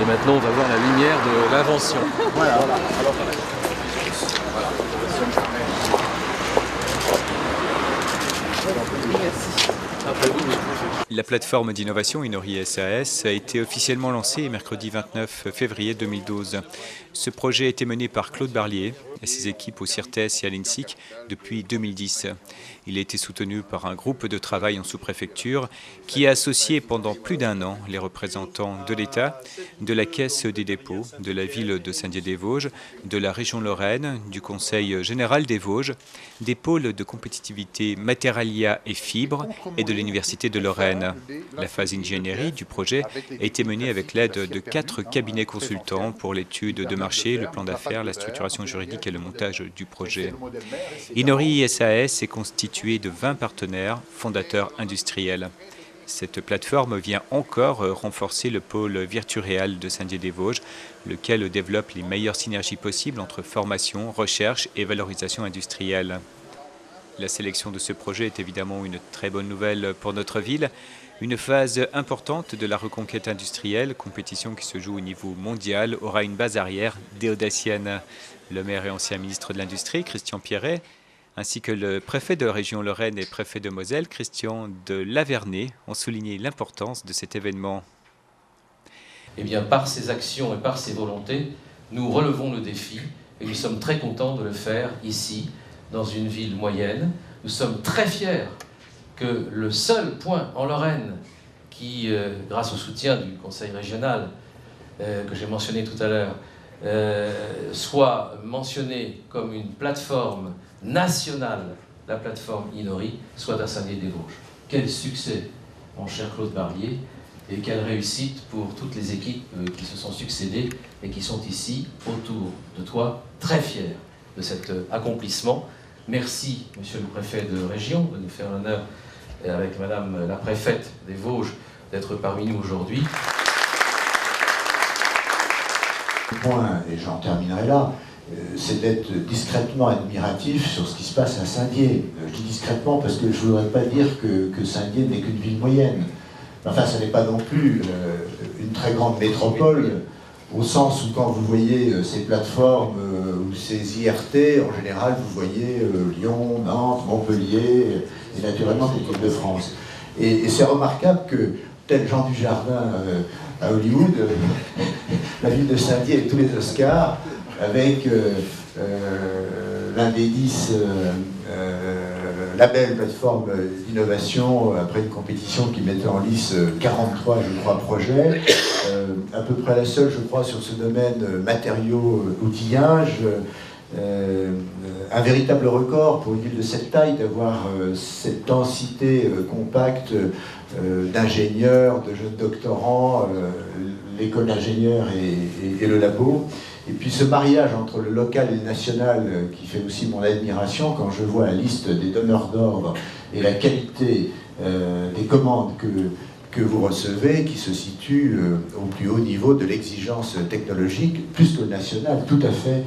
Et maintenant, on va voir la lumière de l'invention. Voilà. Alors, La plateforme d'innovation Inori SAS a été officiellement lancée mercredi 29 février 2012. Ce projet a été mené par Claude Barlier et ses équipes au CIRTES et à l'INSIC depuis 2010. Il a été soutenu par un groupe de travail en sous-préfecture qui a associé pendant plus d'un an les représentants de l'État, de la Caisse des dépôts, de la ville de Saint-Dié-des-Vosges, de la région Lorraine, du Conseil général des Vosges, des pôles de compétitivité Matérialia et Fibres et de l'Université de Lorraine. La phase ingénierie du projet a été menée avec l'aide de 4 cabinets consultants pour l'étude de marché, le plan d'affaires, la structuration juridique et le montage du projet. Inori SAS est constitué de 20 partenaires fondateurs industriels. Cette plateforme vient encore renforcer le pôle Virturéal de Saint-Dié-des-Vosges, lequel développe les meilleures synergies possibles entre formation, recherche et valorisation industrielle. La sélection de ce projet est évidemment une très bonne nouvelle pour notre ville. Une phase importante de la reconquête industrielle, compétition qui se joue au niveau mondial, aura une base arrière déodacienne. Le maire et ancien ministre de l'Industrie, Christian Pierret, ainsi que le préfet de la région Lorraine et préfet de Moselle, Christian de Lavernay, ont souligné l'importance de cet événement. Eh bien, par ces actions et par ces volontés, nous relevons le défi et nous sommes très contents de le faire ici, dans une ville moyenne. Nous sommes très fiers que le seul point en Lorraine qui, grâce au soutien du conseil régional que j'ai mentionné tout à l'heure, soit mentionné comme une plateforme nationale, la plateforme Inori, soit à Saint-Dié-des-Vosges. Quel succès, mon cher Claude Barlier, et quelle réussite pour toutes les équipes qui se sont succédées et qui sont ici autour de toi, très fiers de cet accomplissement. Merci, monsieur le préfet de région, de nous faire l'honneur, avec madame la préfète des Vosges, d'être parmi nous aujourd'hui. Le point, et j'en terminerai là, c'est d'être discrètement admiratif sur ce qui se passe à Saint-Dié. Je dis discrètement parce que je ne voudrais pas dire que Saint-Dié n'est qu'une ville moyenne. Enfin, ce n'est pas non plus une très grande métropole, au sens où quand vous voyez ces plateformes ou ces IRT, en général, vous voyez Lyon, Nantes, Montpellier, et naturellement l'équipe de France. Et c'est remarquable que, tel Jean Dujardin à Hollywood, la ville de Saint-Dié et tous les Oscars, avec l'un des 10 labels plateforme d'innovation, après une compétition qui mettait en lice 43, je crois, projets, à peu près la seule, je crois, sur ce domaine matériaux, outillage, un véritable record pour une ville de cette taille d'avoir cette densité compacte d'ingénieurs, de jeunes doctorants, l'école d'ingénieurs et le labo. Et puis ce mariage entre le local et le national qui fait aussi mon admiration quand je vois la liste des donneurs d'ordre et la qualité des commandes que vous recevez qui se situe au plus haut niveau de l'exigence technologique, plus que le national, tout à fait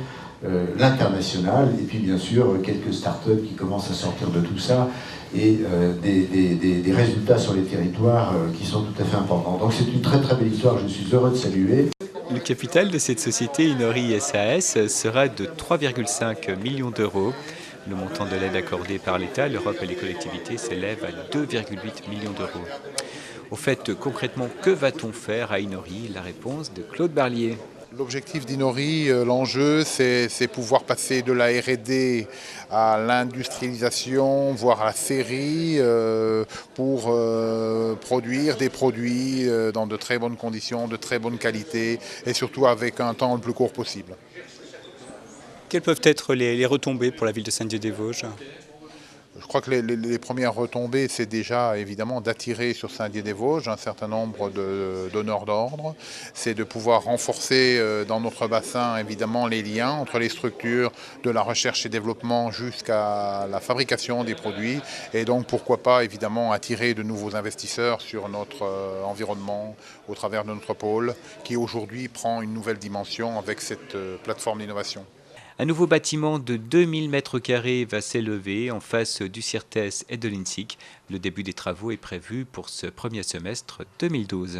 l'international, et puis bien sûr quelques startups qui commencent à sortir de tout ça et des résultats sur les territoires qui sont tout à fait importants. Donc c'est une très très belle histoire, je suis heureux de saluer. Le capital de cette société Inori SAS sera de 3,5 millions d'euros. Le montant de l'aide accordée par l'État, l'Europe et les collectivités s'élève à 2,8 millions d'euros. Au fait, concrètement, que va-t-on faire à Inori? La réponse de Claude Barlier. L'objectif d'Inori, l'enjeu, c'est pouvoir passer de la R&D à l'industrialisation, voire à la série, pour produire des produits dans de très bonnes conditions, de très bonne qualité, et surtout avec un temps le plus court possible. Quelles peuvent être les retombées pour la ville de Saint-Dié-des-Vosges? Je crois que les premières retombées, c'est déjà évidemment d'attirer sur Saint-Dié-des-Vosges un certain nombre de donneurs d'ordre. C'est de pouvoir renforcer dans notre bassin évidemment les liens entre les structures de la recherche et développement jusqu'à la fabrication des produits. Et donc pourquoi pas évidemment attirer de nouveaux investisseurs sur notre environnement au travers de notre pôle qui aujourd'hui prend une nouvelle dimension avec cette plateforme d'innovation. Un nouveau bâtiment de 2000 m² va s'élever en face du CIRTES et de l'INSIC. Le début des travaux est prévu pour ce premier semestre 2012.